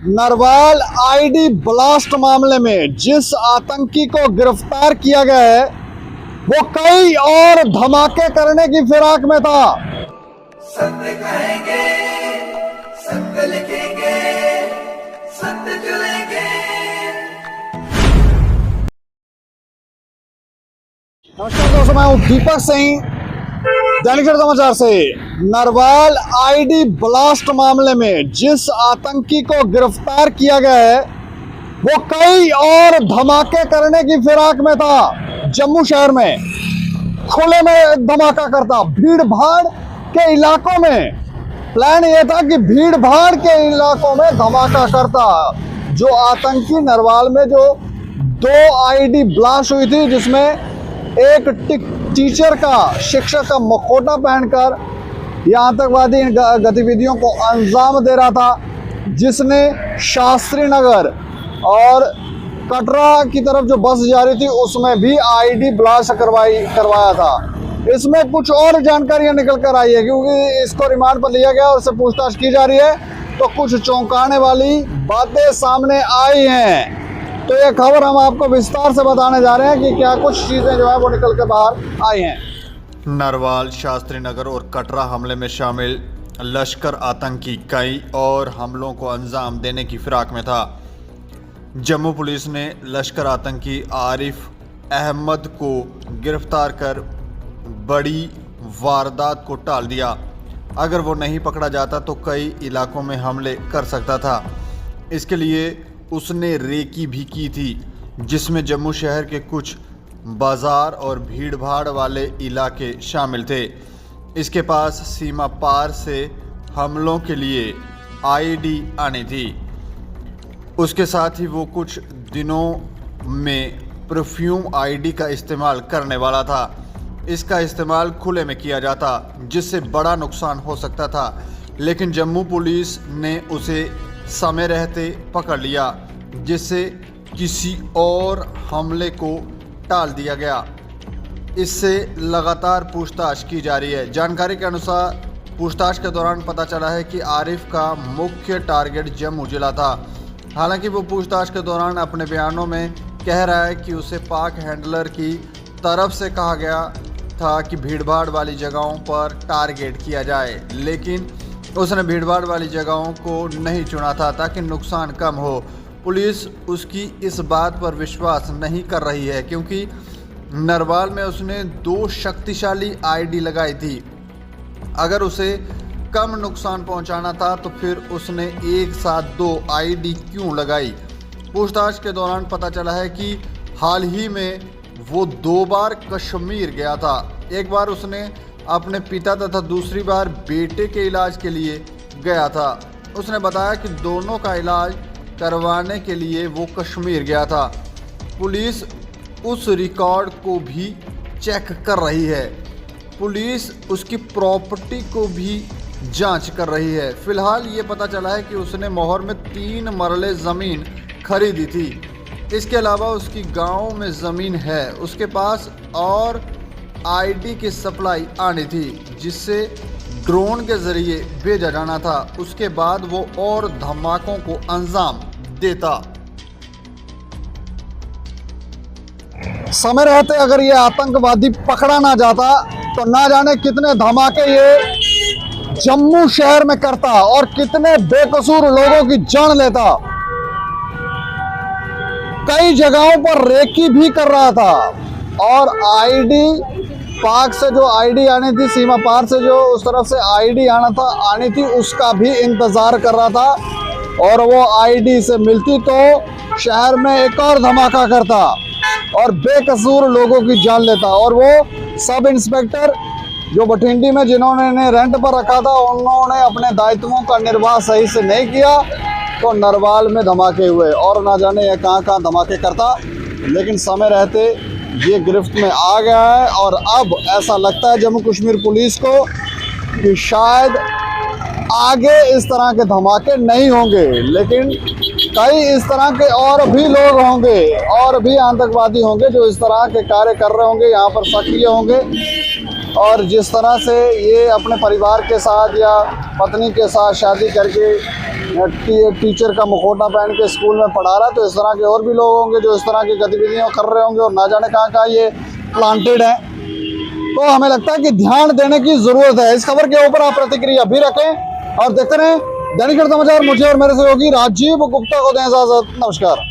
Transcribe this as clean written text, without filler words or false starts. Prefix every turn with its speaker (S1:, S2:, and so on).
S1: Narwal ID blast मामले में जिस आतंकी को गिरफ्तार किया गया है वो कई और धमाके करने की फिराक में था।
S2: सत्य कहेंगे, सत्य लिखेंगे, सत्य चलेंगे।
S1: नमस्कार दोस्तों, मैं हूं दीपक सिंह, दैनिक समाचार से। नरवाल आईडी ब्लास्ट मामले में जिस आतंकी को गिरफ्तार किया गया है वो कई और धमाके करने की फिराक में था। जम्मू शहर में खुले में धमाका करता, भीड़ भाड़ के इलाकों में प्लान ये था कि भीड़ भाड़ के इलाकों में धमाका करता। जो आतंकी नरवाल में जो 2 आईडी ब्लास्ट हुई थी, जिसमें एक टीचर का, शिक्षक का मुखौटा पहनकर यह आतंकवादी गतिविधियों को अंजाम दे रहा था, जिसने शास्त्री नगर और कटरा की तरफ जो बस जा रही थी उसमें भी आईडी ब्लास्ट करवाया था। इसमें कुछ और जानकारियां निकल कर आई है, क्योंकि इसको रिमांड पर लिया गया और उससे पूछताछ की जा रही है, तो कुछ चौंकाने वाली बातें सामने आई हैं। तो ये खबर हम आपको विस्तार से बताने जा रहे हैं कि क्या कुछ चीजें जो है वो निकल के बाहर आई हैं।
S3: नरवाल, शास्त्री नगर और कटरा हमले में शामिल लश्कर आतंकी कई और हमलों को अंजाम देने की फिराक में था। जम्मू पुलिस ने लश्कर आतंकी आरिफ अहमद को गिरफ्तार कर बड़ी वारदात को टाल दिया। अगर वो नहीं पकड़ा जाता तो कई इलाकों में हमले कर सकता था। इसके लिए उसने रेकी भी की थी, जिसमें जम्मू शहर के कुछ बाजार और भीड़ भाड़ वाले इलाके शामिल थे। इसके पास सीमा पार से हमलों के लिए आईडी आनी थी। उसके साथ ही वो कुछ दिनों में परफ्यूम आईडी का इस्तेमाल करने वाला था। इसका इस्तेमाल खुले में किया जाता, जिससे बड़ा नुकसान हो सकता था, लेकिन जम्मू पुलिस ने उसे समय रहते पकड़ लिया, जिससे किसी और हमले को टाल दिया गया। इससे लगातार पूछताछ की जा रही है। जानकारी के अनुसार पूछताछ के दौरान पता चला है कि आरिफ का मुख्य टारगेट जम्मू जिला था। हालांकि वो पूछताछ के दौरान अपने बयानों में कह रहा है कि उसे पाक हैंडलर की तरफ से कहा गया था कि भीड़भाड़ वाली जगहों पर टारगेट किया जाए, लेकिन उसने भीड़भाड़ वाली जगहों को नहीं चुना था ताकि नुकसान कम हो। पुलिस उसकी इस बात पर विश्वास नहीं कर रही है, क्योंकि नरवाल में उसने 2 शक्तिशाली आईडी लगाई थी। अगर उसे कम नुकसान पहुंचाना था तो फिर उसने एक साथ 2 आईडी क्यों लगाई। पूछताछ के दौरान पता चला है कि हाल ही में वो 2 बार कश्मीर गया था। एक बार उसने अपने पिता तथा दूसरी बार बेटे के इलाज के लिए गया था। उसने बताया कि दोनों का इलाज करवाने के लिए वो कश्मीर गया था। पुलिस उस रिकॉर्ड को भी चेक कर रही है। पुलिस उसकी प्रॉपर्टी को भी जांच कर रही है। फिलहाल ये पता चला है कि उसने मोहर में 3 मरले ज़मीन खरीदी थी। इसके अलावा उसकी गांव में ज़मीन है। उसके पास और आईडी की सप्लाई आनी थी, जिससे ड्रोन के जरिए भेजा जाना था। उसके बाद वो और धमाकों को अंजाम देता।
S1: समय रहते अगर ये आतंकवादी पकड़ा ना जाता तो ना जाने कितने धमाके ये जम्मू शहर में करता और कितने बेकसूर लोगों की जान लेता। कई जगहों पर रेकी भी कर रहा था और आईडी पाक से जो आईडी आनी थी, सीमा पार से जो उस तरफ से आईडी आनी थी, उसका भी इंतजार कर रहा था। और वो आईडी से मिलती तो शहर में एक और धमाका करता और बेकसूर लोगों की जान लेता। और वो सब इंस्पेक्टर जो बठिंडी में जिन्होंने इन्हें रेंट पर रखा था, उन्होंने अपने दायित्वों का निर्वाह सही से नहीं किया तो नरवाल में धमाके हुए और ना जाने ये कहाँ धमाके करता। लेकिन समय रहते ये गिरफ्त में आ गया है और अब ऐसा लगता है जम्मू कश्मीर पुलिस को कि शायद आगे इस तरह के धमाके नहीं होंगे, लेकिन कई इस तरह के और भी लोग होंगे और भी आतंकवादी होंगे जो इस तरह के कार्य कर रहे होंगे, यहाँ पर सक्रिय होंगे। और जिस तरह से ये अपने परिवार के साथ या पत्नी के साथ शादी करके टीचर का मुखौटा पहन के स्कूल में पढ़ा रहा है, तो इस तरह के और भी लोग होंगे जो इस तरह की गतिविधियाँ कर रहे होंगे और ना जाने कहाँ ये प्लांटेड है। तो हमें लगता है कि ध्यान देने की ज़रूरत है। इस खबर के ऊपर आप प्रतिक्रिया भी रखें और देखते रहें दैनिक समाचार। मुझे और मेरे सहयोगी राजीव गुप्ता को दें इजाज़त। नमस्कार।